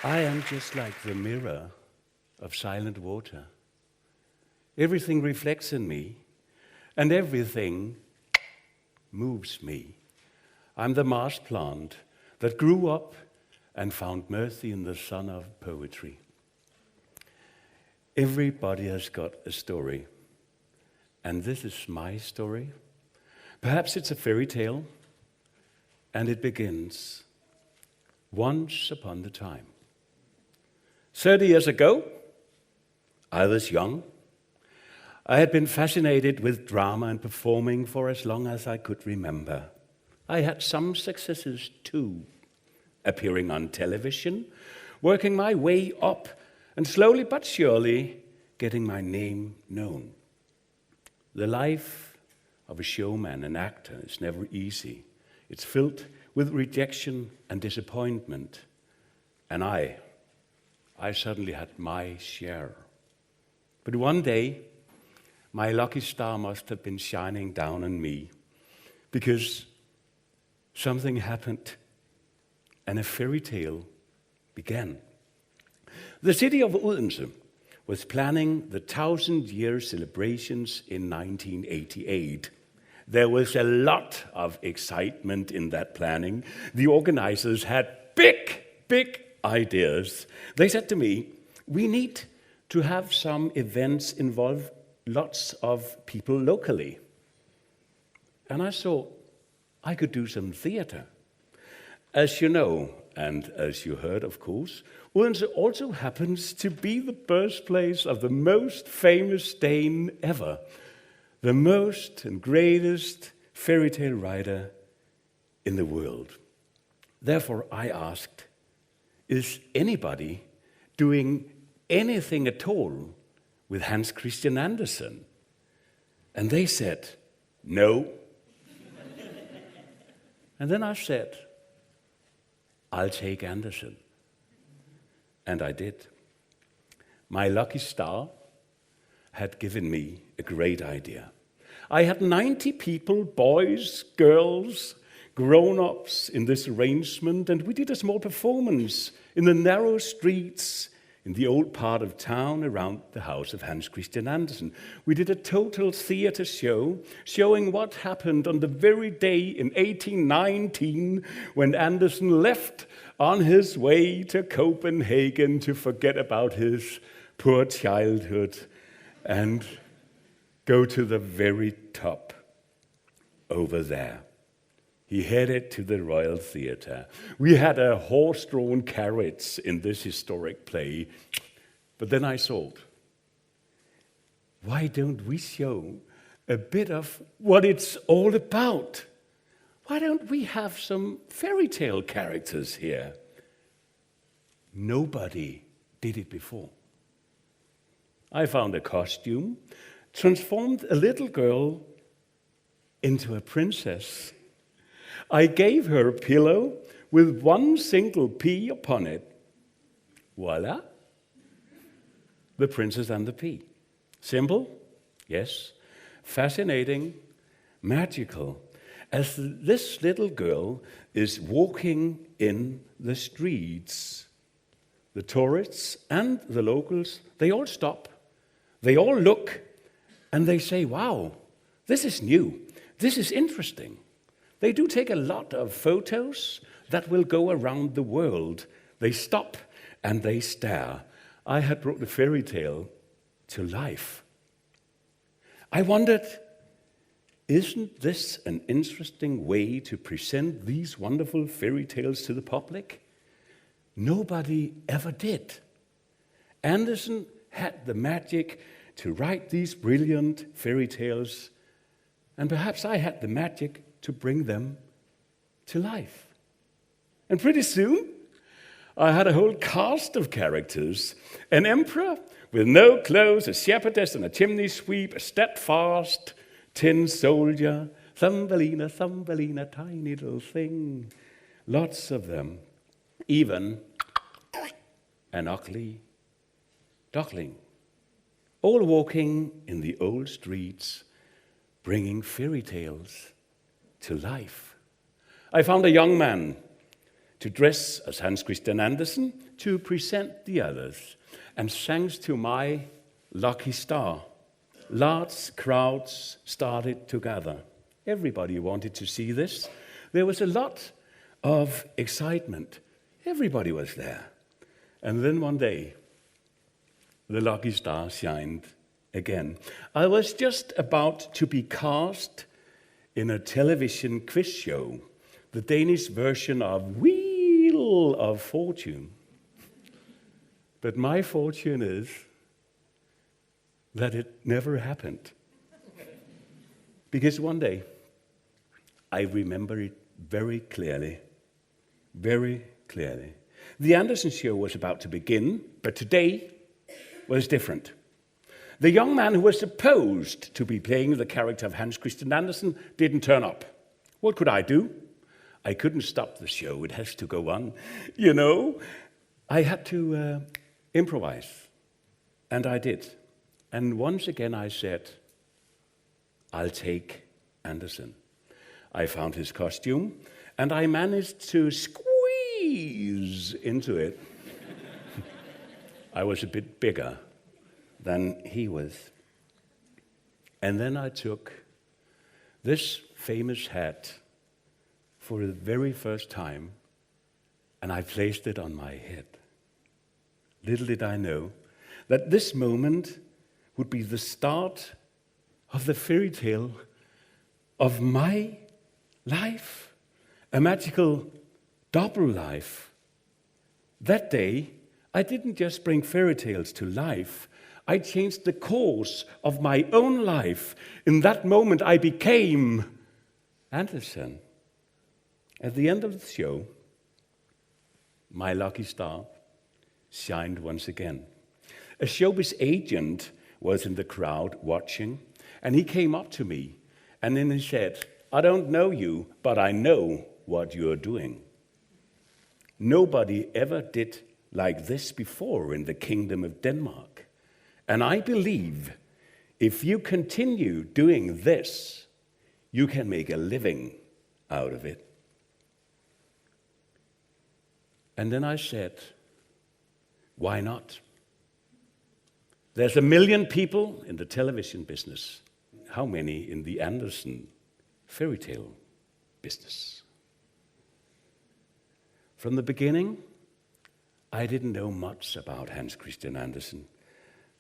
I am just like the mirror of silent water. Everything reflects in me, and everything moves me. I'm the marsh plant that grew up and found mercy in the sun of poetry. Everybody has got a story, and this is my story. Perhaps it's a fairy tale, and it begins once upon a time. 30 years ago, I was young. I had been fascinated with drama and performing for as long as I could remember. I had some successes too, appearing on television, working my way up, and slowly but surely getting my name known. The life of a showman, an actor, is never easy. It's filled with rejection and disappointment. And I suddenly had my share. But one day, my lucky star must have been shining down on me, because something happened and a fairy tale began. The city of Odense was planning the 1,000-year celebrations in 1988. There was a lot of excitement in that planning. The organizers had big ideas. They said to me, we need to have some events involve lots of people locally. And I thought I could do some theater. As you know, and as you heard, of course, Odense also happens to be the birthplace of the most famous Dane ever, the most and greatest fairy tale writer in the world. Therefore, I asked, is anybody doing anything at all with Hans Christian Andersen? And they said, no. And then I said, I'll take Andersen. And I did. My lucky star had given me a great idea. I had 90 people, boys, girls, grown-ups in this arrangement, and we did a small performance in the narrow streets in the old part of town around the house of Hans Christian Andersen. We did a total theater show showing what happened on the very day in 1819 when Andersen left on his way to Copenhagen to forget about his poor childhood and go to the very top over there. He headed to the Royal Theatre. We had a horse-drawn carriage in this historic play. But then I thought, why don't we show a bit of what it's all about? Why don't we have some fairy tale characters here? Nobody did it before. I found a costume, transformed a little girl into a princess. I gave her a pillow with one single pea upon it. Voila! The Princess and the Pea. Simple? Yes. Fascinating, magical. As this little girl is walking in the streets, the tourists and the locals, they all stop. They all look and they say, wow, this is new. This is interesting. They do take a lot of photos that will go around the world. They stop and they stare. I had brought the fairy tale to life. I wondered, isn't this an interesting way to present these wonderful fairy tales to the public? Nobody ever did. Andersen had the magic to write these brilliant fairy tales, and perhaps I had the magic to bring them to life. And pretty soon, I had a whole cast of characters. An emperor with no clothes, a shepherdess and a chimney sweep, a steadfast tin soldier, Thumbelina, Thumbelina, tiny little thing. Lots of them. Even an ugly duckling. All walking in the old streets, bringing fairy tales to life. I found a young man to dress as Hans Christian Andersen, to present the others. And thanks to my lucky star, large crowds started to gather. Everybody wanted to see this. There was a lot of excitement. Everybody was there. And then one day, the lucky star shined again. I was just about to be cast in a television quiz show, the Danish version of Wheel of Fortune. But my fortune is that it never happened. Because one day, I remember it very clearly. The Andersen show was about to begin, but today was different. The young man who was supposed to be playing the character of Hans Christian Andersen didn't turn up. What could I do? I couldn't stop the show. It has to go on. You know, I had to improvise. And I did. And once again I said, I'll take Andersen. I found his costume, and I managed to squeeze into it. I was a bit bigger than he was. And then I took this famous hat for the very first time, and I placed it on my head. Little did I know that this moment would be the start of the fairy tale of my life, a magical double life. That day, I didn't just bring fairy tales to life, I changed the course of my own life. In that moment, I became Andersen. At the end of the show, my lucky star shined once again. A showbiz agent was in the crowd watching, and he came up to me, and then he said, I don't know you, but I know what you're doing. Nobody ever did like this before in the kingdom of Denmark. And I believe if you continue doing this, you can make a living out of it. And then I said, why not? There's 1 million people in the television business. How many in the Andersen fairy tale business? From the beginning, I didn't know much about Hans Christian Andersen,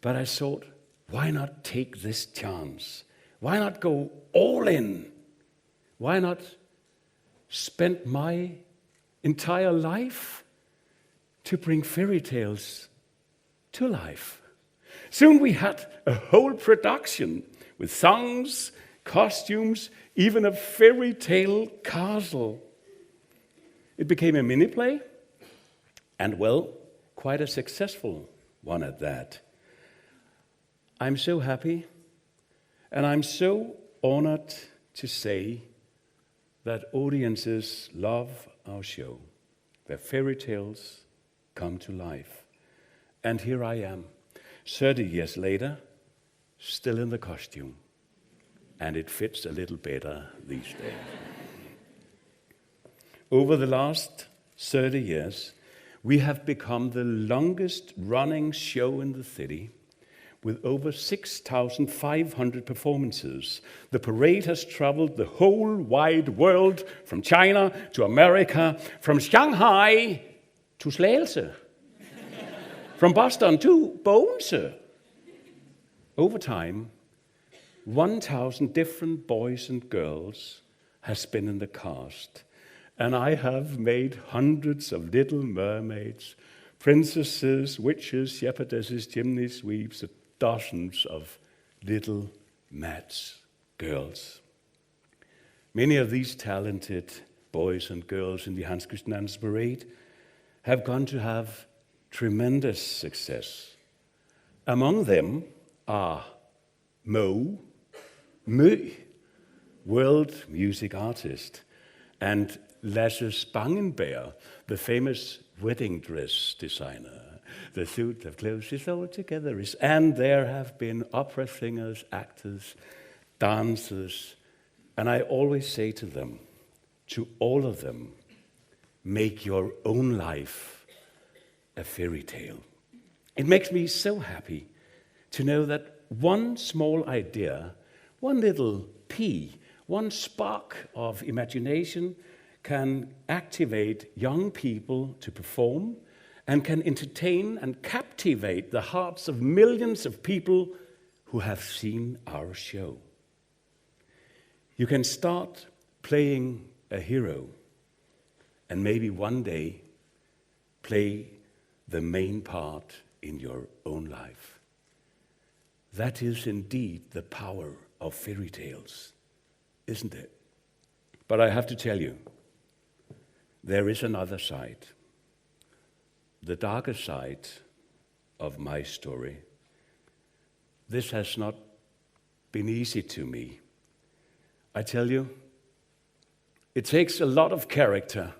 but I thought, why not take this chance? Why not go all in? Why not spend my entire life to bring fairy tales to life? Soon we had a whole production with songs, costumes, even a fairy tale castle. It became a mini play, and well, quite a successful one at that. I'm so happy, and I'm so honored to say that audiences love our show, where fairy tales come to life. And here I am, 30 years later, still in the costume, and it fits a little better these days. Over the last 30 years, we have become the longest running show in the city, with over 6,500 performances. The parade has traveled the whole wide world, from China to America, from Shanghai to Slagelse, from Boston to Bogense. Over time, 1,000 different boys and girls has been in the cast, and I have made hundreds of little mermaids, princesses, witches, shepherdesses, chimney sweeps, dozens of little mad girls. Many of these talented boys and girls in the Hans Christian Andersen parade have gone to have tremendous success. Among them are Mø, world music artist, and Lasse Spangenberg, the famous wedding dress designer. The suit of clothes is all together. And there have been opera singers, actors, dancers. And I always say to them, to all of them, make your own life a fairy tale. It makes me so happy to know that one small idea, one little pea, one spark of imagination can activate young people to perform and can entertain and captivate the hearts of millions of people who have seen our show. You can start playing a hero and maybe one day play the main part in your own life. That is indeed the power of fairy tales, isn't it? But I have to tell you, there is another side, the darker side of my story. This has not been easy to me. I tell you, it takes a lot of character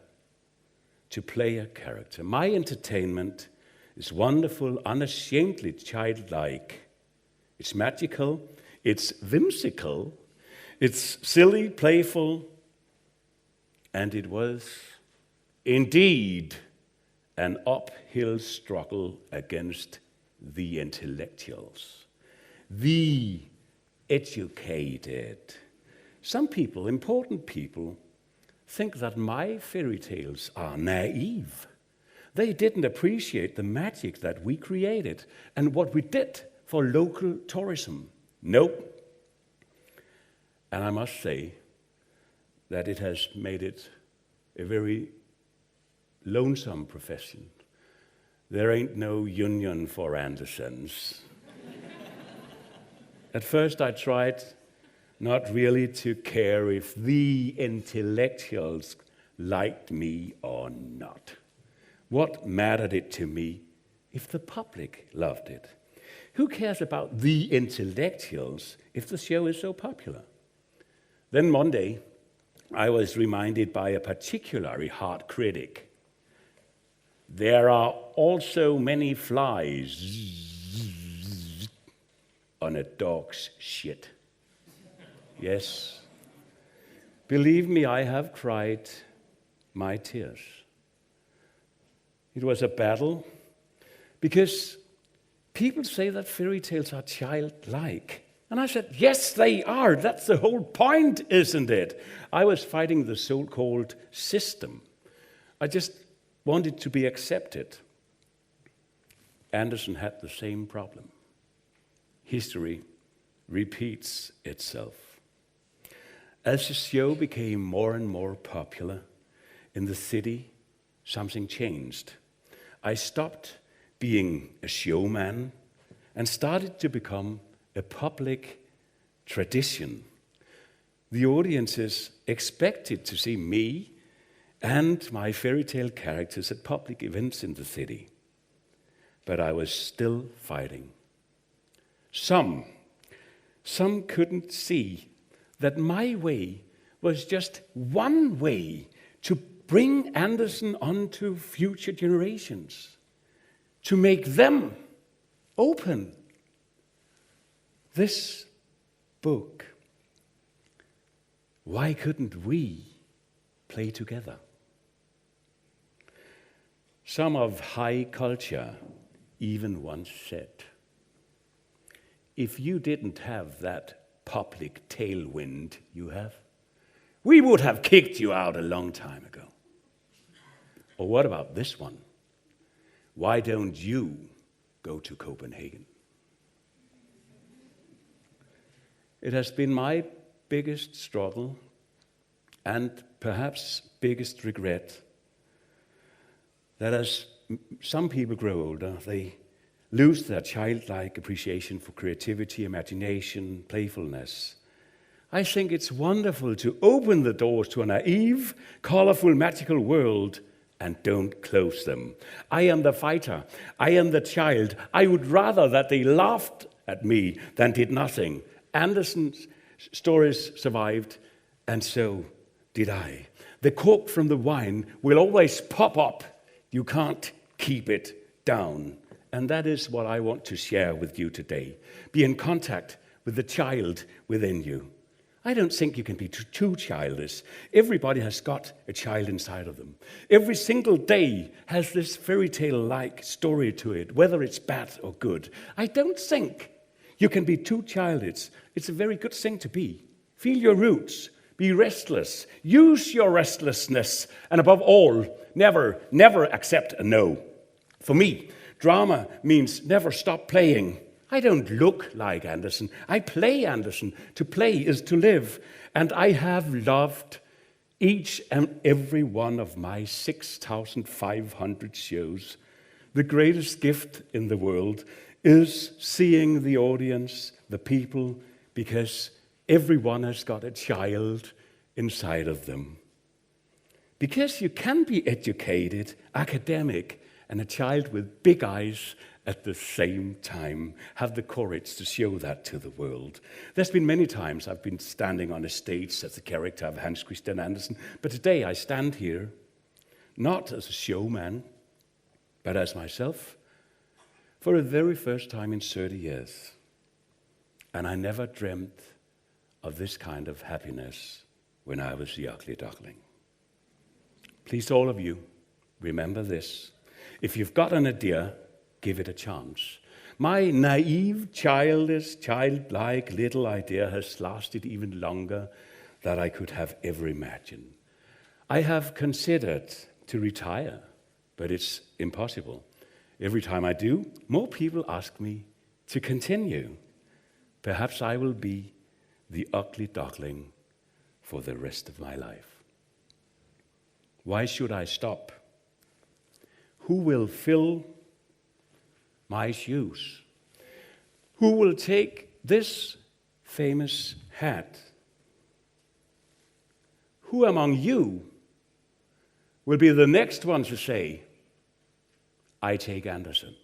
to play a character. My entertainment is wonderful, unashamedly childlike. It's magical, it's whimsical, it's silly, playful, and it was indeed an uphill struggle against the intellectuals, the educated. Some people, important people, think that my fairy tales are naive. They didn't appreciate the magic that we created and what we did for local tourism. Nope. And I must say that it has made it a very lonesome profession. There ain't no union for Andersens. At first I tried not really to care if the intellectuals liked me or not. What mattered it to me if the public loved it? Who cares about the intellectuals if the show is so popular? Then one day, I was reminded by a particularly hard critic. There are also many flies on a dog's shit. Yes, believe me, I have cried my tears. It was a battle because people say that fairy tales are childlike. And I said, yes, they are. That's the whole point, isn't it? I was fighting the so-called system. I just wanted to be accepted. Andersen had the same problem. History repeats itself. As the show became more and more popular in the city, something changed. I stopped being a showman and started to become a public tradition. The audiences expected to see me and my fairy tale characters at public events in the city. But I was still fighting. Some couldn't see that my way was just one way to bring Andersen onto future generations, to make them open this book. Why couldn't we play together? Some of high culture even once said, if you didn't have that public tailwind you have, we would have kicked you out a long time ago. Or what about this one? Why don't you go to Copenhagen? It has been my biggest struggle and perhaps biggest regret that as some people grow older, they lose their childlike appreciation for creativity, imagination, playfulness. I think it's wonderful to open the doors to a naive, colorful, magical world and don't close them. I am the fighter. I am the child. I would rather that they laughed at me than did nothing. Andersen's stories survived, and so did I. The cork from the wine will always pop up. You can't keep it down. And that is what I want to share with you today. Be in contact with the child within you. I don't think you can be too childish. Everybody has got a child inside of them. Every single day has this fairy tale-like story to it, whether it's bad or good. I don't think you can be too childish. It's a very good thing to be. Feel your roots. Be restless. Use your restlessness. And above all, never accept a no. For me, drama means never stop playing. I don't look like Andersen. I play Andersen. To play is to live. And I have loved each and every one of my 6,500 shows. The greatest gift in the world is seeing the audience, the people, because everyone has got a child inside of them. Because you can be educated, academic, and a child with big eyes at the same time. Have the courage to show that to the world. There's been many times I've been standing on a stage as the character of Hans Christian Andersen, but today I stand here, not as a showman, but as myself, for the very first time in 30 years. And I never dreamt of this kind of happiness when I was the ugly duckling. Please, all of you, remember this. If you've got an idea, give it a chance. My naive, childlike little idea has lasted even longer than I could have ever imagined. I have considered to retire, but it's impossible. Every time I do, more people ask me to continue. Perhaps I will be the ugly duckling for the rest of my life. Why should I stop? Who will fill my shoes? Who will take this famous hat? Who among you will be the next one to say, I take Andersen?